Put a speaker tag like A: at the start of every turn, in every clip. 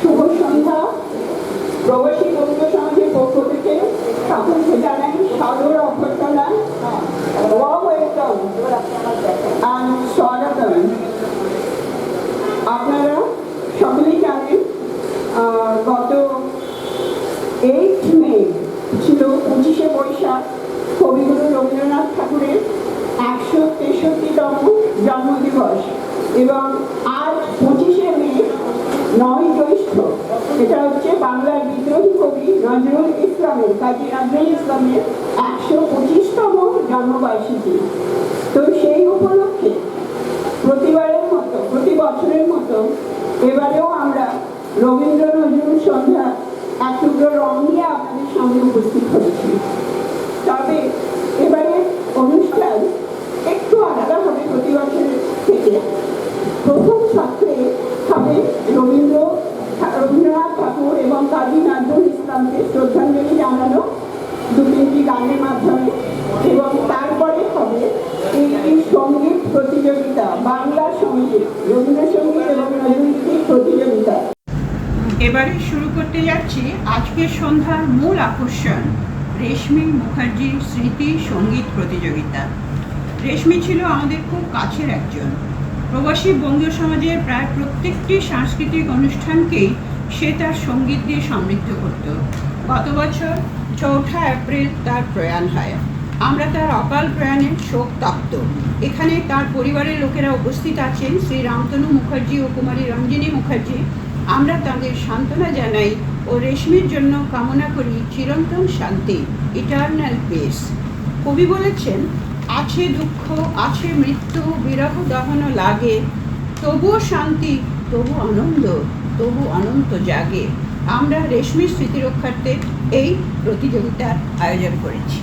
A: শুভ সন্ধ্যা। প্রবাসী বন্ধু সমাজের পক্ষ থেকে সকলকে জানাই সাদর অভ্যর্থনা, ওয়েলকাম অ্যান্ড স্বাগতম। আপনারা সকলেই জানেন গত 8 মে ছিল 25শে বৈশাখ, কবিগুরু রবীন্দ্রনাথ ঠাকুরের 163তম জন্মদিবস এবং আজ 25শে মে 9 জ্যৈষ্ঠ, এটা হচ্ছে বাংলার বিদ্রোহী কবি নজরুল ইসলামের, কাজী নজরুল ইসলামের 125তম জন্মবার্ষিকী। তো সেই উপলক্ষে প্রতিবারের মতো, প্রতি বছরের মতো এবারেও আমরা রবীন্দ্র নজরুল সন্ধ্যা এক টুকরো রং নিয়ে আপনাদের সামনে উপস্থিত হয়েছি। তবে এবারে অনুষ্ঠান একটু আলাদা হবে প্রতি বছরের থেকে। প্রথম ছাত্রে হবে রবীন্দ্রনাথ ঠাকুর এবং কাজী নজরুল ইসলামকে শ্রদ্ধাঞ্জলি জানানো 2-3টি গানের মাধ্যমে, এবং তারপরে হবে একটি সঙ্গীত প্রতিযোগিতা, বাংলা সঙ্গীত, রবীন্দ্রসঙ্গীত এবং নজরুলগীতির প্রতিযোগিতা। এবারে শুরু করতে যাচ্ছি আজকের সন্ধ্যার মূল আকর্ষণ, রেশমি মুখার্জির স্মৃতি সঙ্গীত প্রতিযোগিতা। রেশমি ছিল আমাদের খুব কাছের একজন। প্রবাসী বঙ্গীয় সমাজের প্রায় প্রত্যেকটি সাংস্কৃতিক অনুষ্ঠানকেই সে তার সঙ্গীত দিয়ে সমৃদ্ধ করত। গত বছর 4 এপ্রিল তার প্রয়াণ হয়। আমরা তার অকাল প্রয়াণে শোক তপ্ত। এখানে তার পরিবারের লোকেরা উপস্থিত আছেন, শ্রী রামতনু মুখার্জি ও কুমারী রঞ্জিনী মুখার্জি। আমরা তাদের সান্ত্বনা জানাই ও রেশমির জন্য কামনা করি চিরন্তন শান্তি, ইটারনাল পিস। কবি বলেছেন, আছে দুঃখ, আছে মৃত্যু, বিরহ দহন লাগে, তবুও শান্তি, তবু আনন্দ, তবু অনন্ত জাগে। আমরা রেশমির স্মৃতি রক্ষার্থে এই প্রতিযোগিতার আয়োজন করেছি।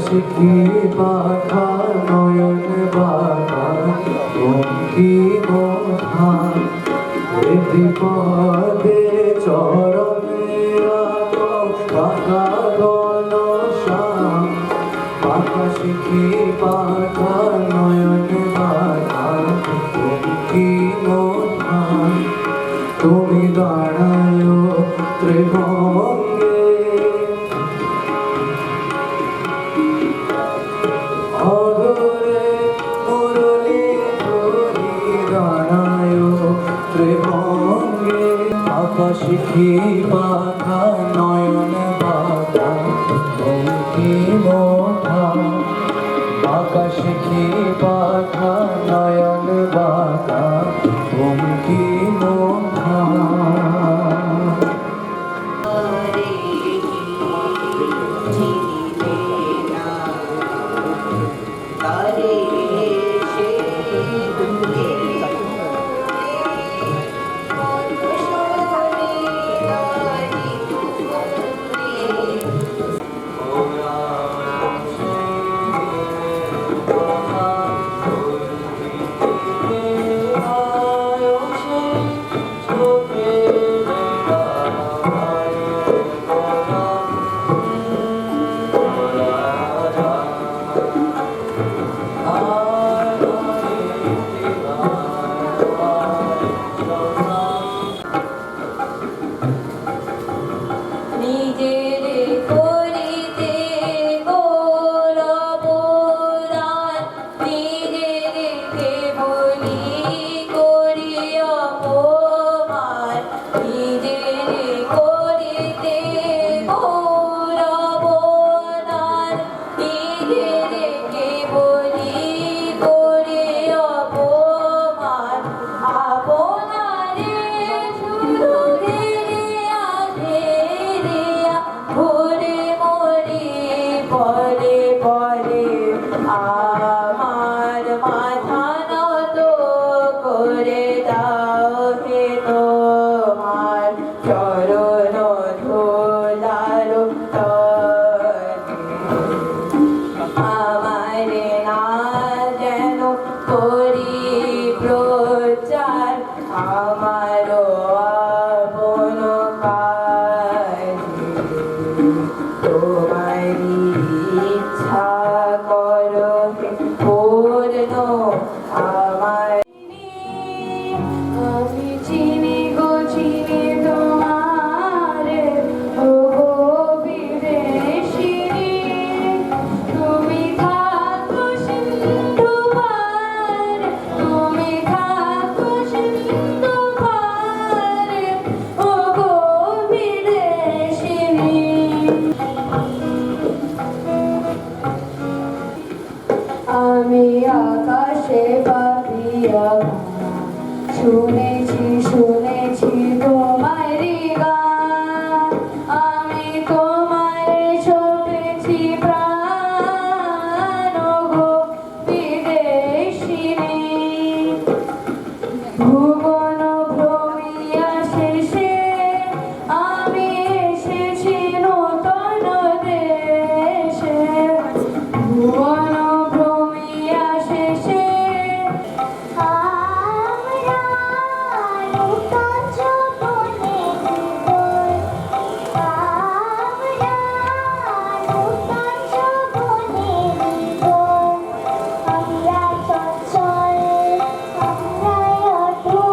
B: শিখি পাখা নয়ন বাঁকা অঙ্কিমা বিপদে চরণে পাখা গণ শ্যাম পাখা শিখি পাখা নয়ন বাঁকা অঙ্কিমা তুমি দাঁড়ায় ত্রিভঙ্গে অদূরে মুরলী ধরি দাঁড়ায় ত্রিভঙ্গে পাখা শিখি পাখা নয়ন বাঁকা অঙ্কিমা পাখা শিখি পাখা নয়ন বাঁকা অঙ্কিমা আর একটি
C: নিজেরে করিতে গৌরবদান, নিজেরে কেবলি করি অপমান, নিজেরে করিতে গৌরবদান, নিজেরে কেবলি করি অপমান, আপনারে শুধু ঘিরিয়া ঘিরিয়া ঘুরে মরি পরে পরে, আমার মাথা নত করে দাও হে তোমার চরণ ধুলার তলে। আমারে না যেন করি প্রচার, আমারও আপন কাজে, তোমারি ইচ্ছা করো হে পূর্ণ আমার। আমি চিনি গো চিনি তোমারে, ও গো বিদেশিনী, তুমি থাকো সিন্ধু পারে, তুমি থাকো সিন্ধু পারে, ও গো বিদেশিনী। আমি আকাশে পাপিয়া শুনেছি শুনেছি তোমারি গান, আমি তোমার ছপেছি প্রাণ, গো বিদেশিনী। ভুবন ভ্রমিয়া শেষে আমি এসেছি নূতন দেশে, ভুবন ভ্রমিয়া শেষে
D: আমরা নূতন যৌবনে জীবন, আমরা নূতন যৌবনে জীবন, আমরা চঞ্চল, আমরা অটল,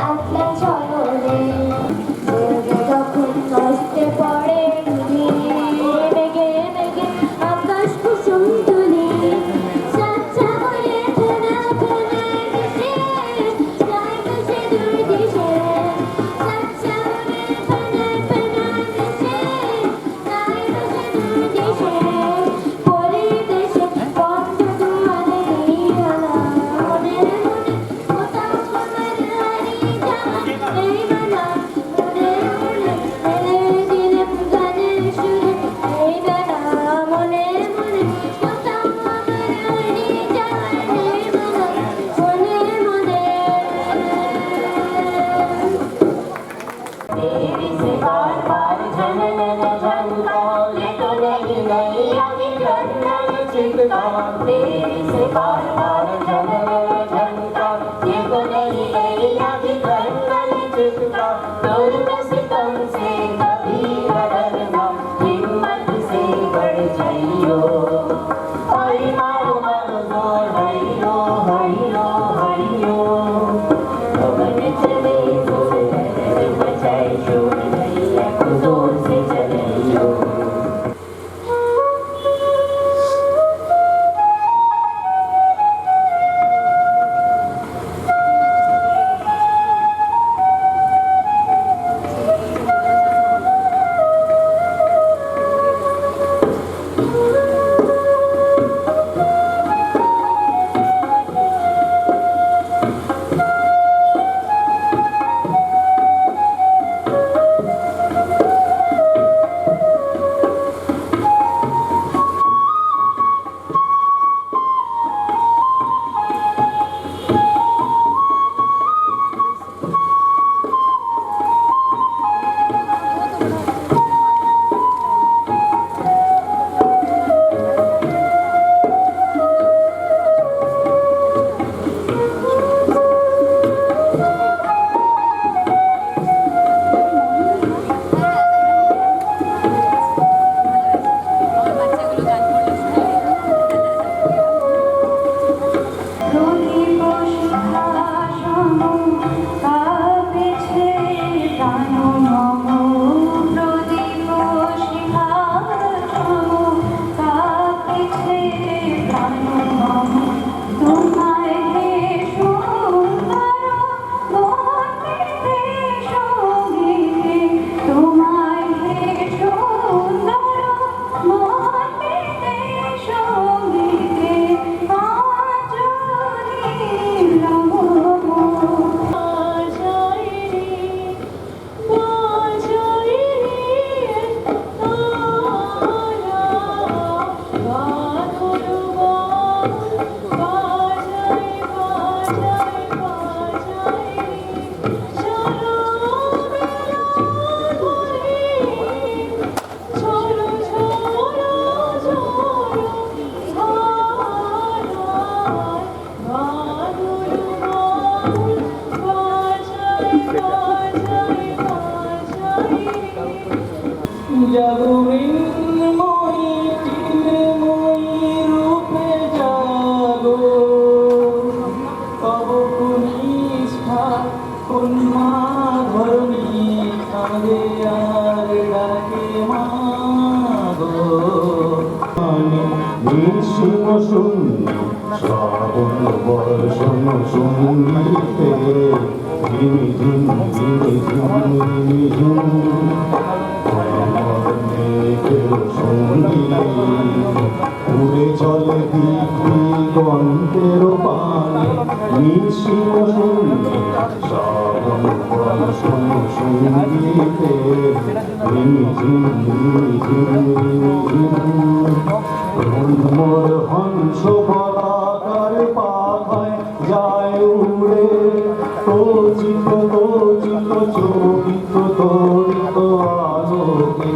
D: আটলা চলো রে যখন কষ্টে পড়ে মেঘে মেঘে আকাশ কুসুম তুলি সাচ্চা হয়ে ফেনা ফেনা দিশে যায় বসে দূর দিশে সাচ্চা হয়ে ফেনা ফেনা দিশে যায় বসে দূর দিশে পরিদেশে বন্ধ দুয়ারে নিরালা মনে মনে কোথাও আমার হারিয়ে যাওয়া এই বেলা মনে মনে মেলে দিলাম গানের সুরে এই বেলা মনে মনে কোথাও আমার হারিয়ে যাওয়া এই বেলা মনে মনে तेरी से बार बार झलक झलका ये तो नहीं नहीं आगे जन्नत चिपका तेरी से बार बार झलक झलका ये तो नहीं नहीं आगे जन्नत चिपका दर्द से कम से कभी बदलना हिम्मत से बढ़ जाइयो ओए मारो मारो जोर हरियो हरियो हरियो पवन चले बचाए शोर भैया को जोर से चलियो
B: জগমিন্ময়ী চিন্ময়ী রূপে জাগো তব কনিষ্ঠা কন্যা ধরণী কাঁদে আর ডাকে মাগো
E: নিঃসীম শূন্য শ্রাবণ বর্ষণ সঙ্গীতে ঝিমিঝিম ঝিমিঝিম ঝিমিঝিম মেঘের সঙ্গীত উড়ে চলে দিগন্তের পানে নিঃসীম শূন্য শ্রাবণ বর্ষণ সঙ্গীতে ঝিমিঝিম ঝিমিঝিম ঝিমিঝিম মোর হংস পরাকার পাখায় যায় উড়ে তোচিত তোচিত চকিত তরিত আলোকে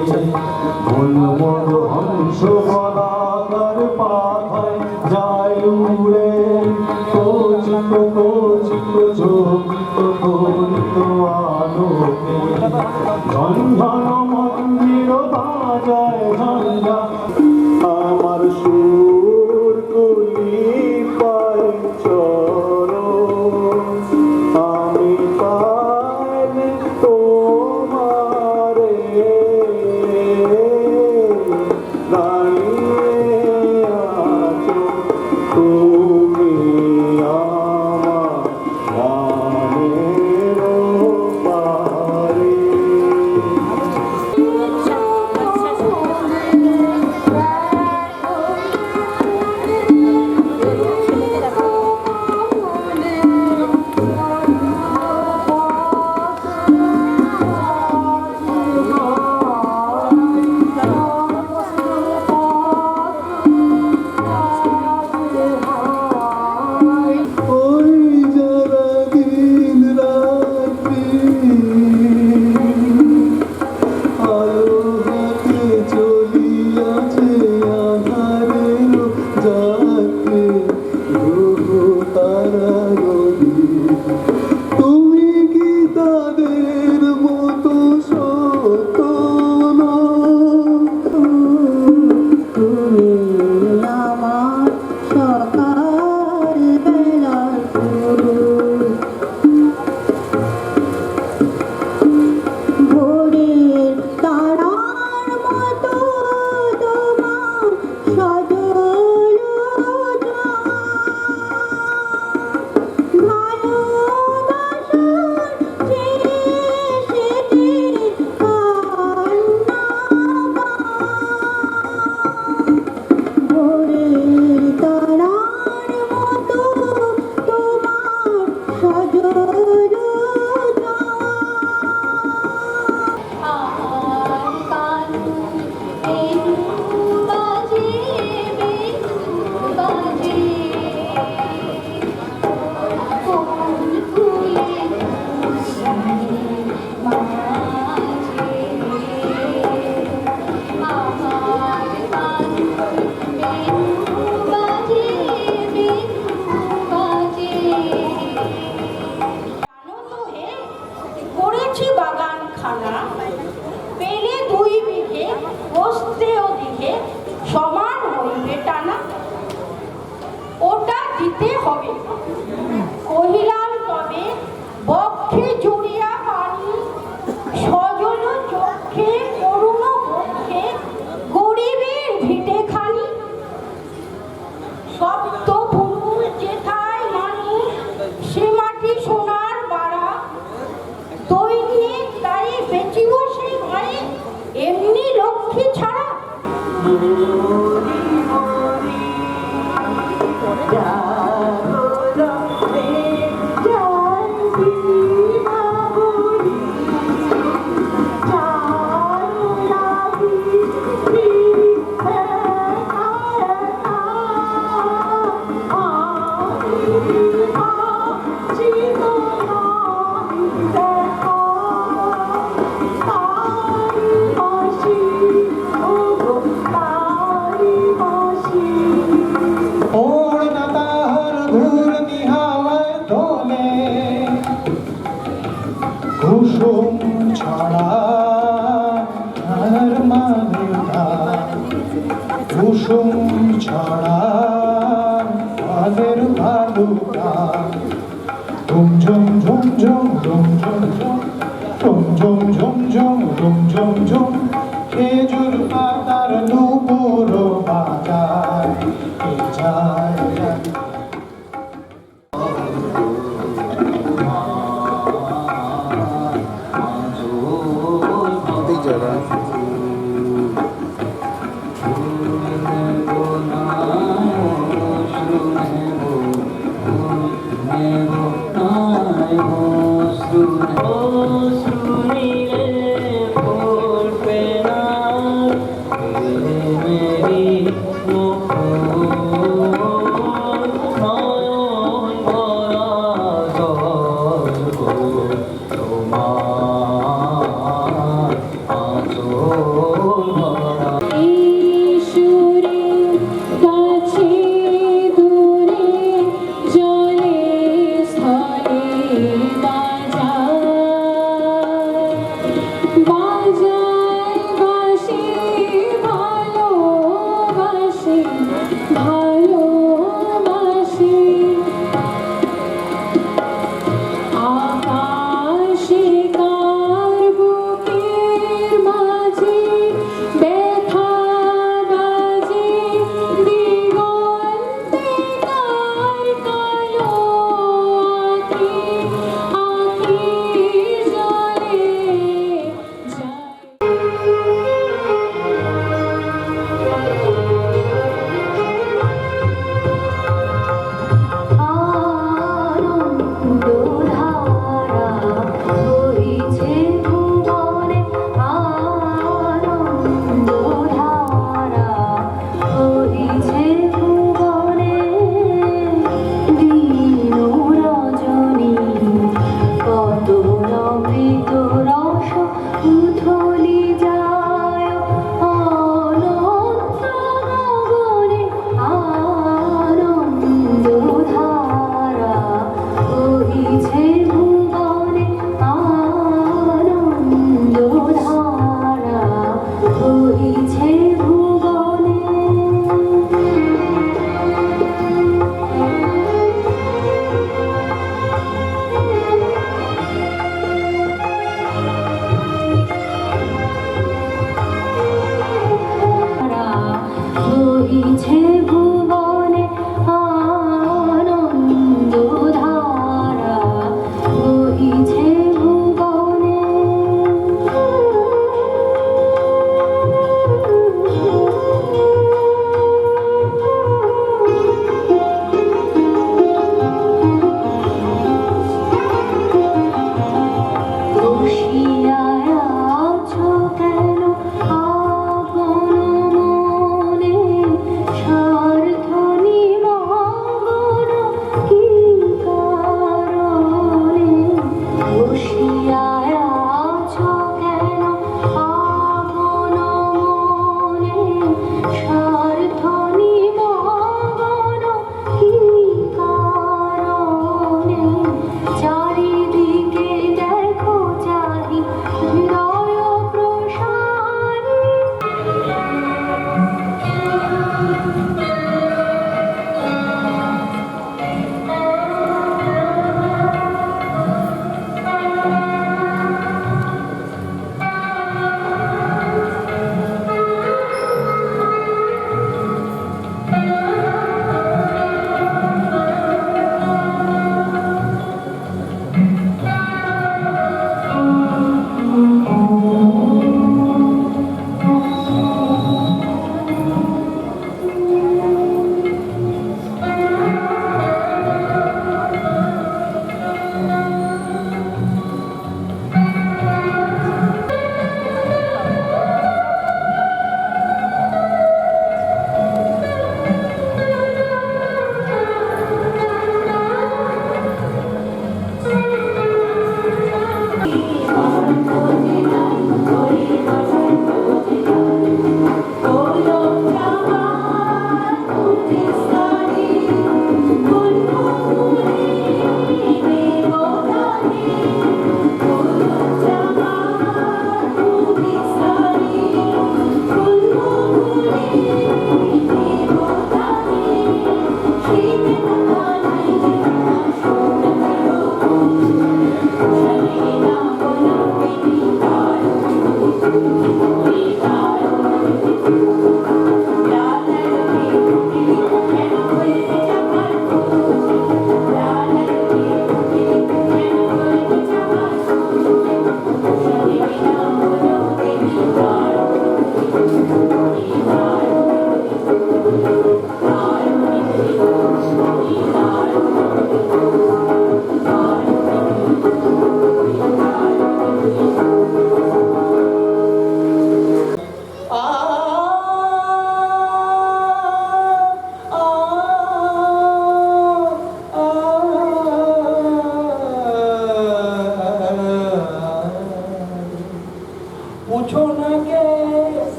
E: মন মোর হংস পরাকার পাখায় যায় উড়ে তোচিত তোচিত চকিত তরিত আলোকে ঝঞ্ঝন মন্দির বাজায় ঝঞ্ঝা আমার সুর কলি পাই
F: হবে। কহিলাম তবে বক্ষে জুড়িয়া পানি, সজল চক্ষে করুণ বক্ষে, গরিবের ভিটে খানি। সপ্ত পুরুষ যেথায় মানুষ, সে মাটি সোনার বাড়া। দৈনিক তাই বেচিব সেই ঘরে, এমনি লক্ষ্মী ছাড়া।
E: ওর না তাহার ঘূর্ণি হাওয়ায় দোলে, কুসুম ছড়া আর মালিকা, কুসুম ছড়া তাদের ভালুকা। ঝুম ঝুম ঝুম ঝুম ঝুম ঝুম ঝুম ঝুম ঝুম ঝুম ঝুম ঝুম ঝুম ঝুম, খেজুর পাতার নুপুর বাজায় যায়।
B: मेरी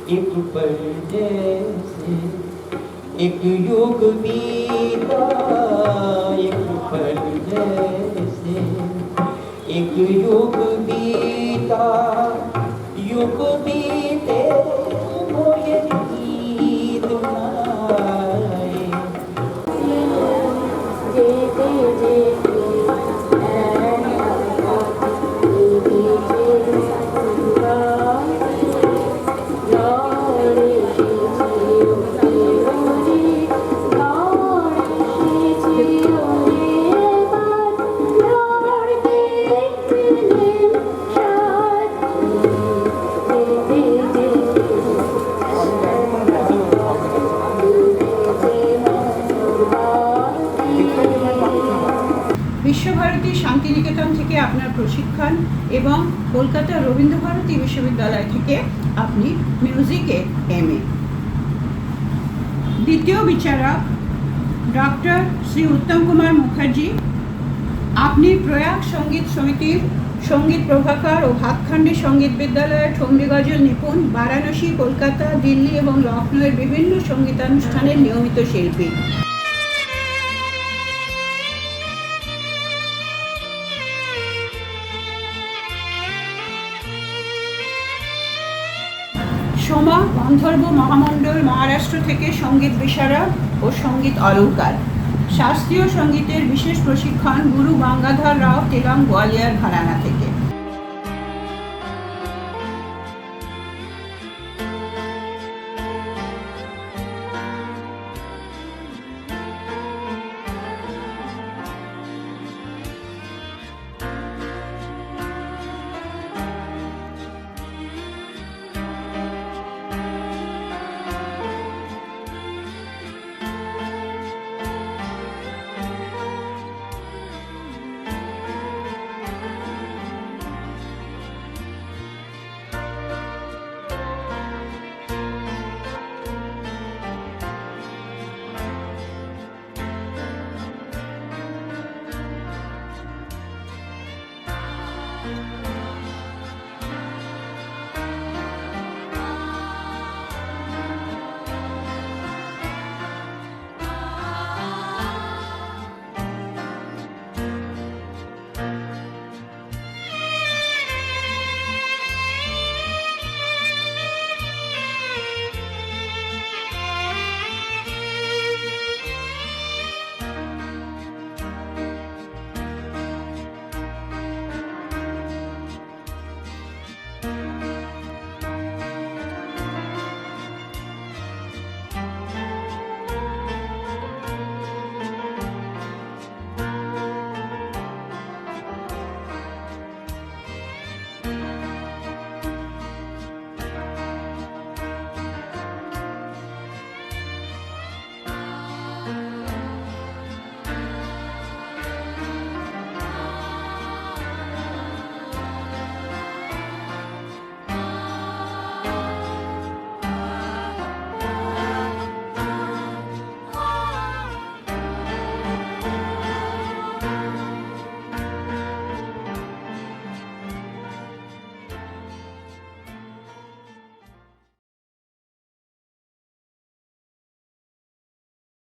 B: एक पल जैसे एक युग बीता, एक पल जैसे एक युग बीता, युग बीते मोये गीत गाए।
D: जेते जेते
A: বিশ্বভারতী শান্তিনিকেতন থেকে আপনার প্রশিক্ষণ এবং কলকাতা রবীন্দ্রভারতী বিশ্ববিদ্যালয় থেকে আপনি মিউজিকে এমএ। দ্বিতীয় বিচারক ডক্টর শ্রী উত্তম কুমার মুখার্জি, আপনি প্রয়াগ সঙ্গীত সমিতির সঙ্গীত প্রভাকর ও হাতখণ্ডে সঙ্গীত বিদ্যালয়ের ঠুমরি গজল নিপুণ, বারাণসী, কলকাতা, দিল্লি এবং লখনৌয়ের বিভিন্ন সঙ্গীতানুষ্ঠানের নিয়মিত শিল্পী। সোমা গন্ধর্ব মহামণ্ডল মহারাষ্ট্র থেকে সঙ্গীত বিশারদ ও সঙ্গীত অলঙ্কার। শাস্ত্রীয় সঙ্গীতের বিশেষ প্রশিক্ষণ গুরু গঙ্গাধর রাও তেলং গোয়ালিয়র ঘরানা থেকে।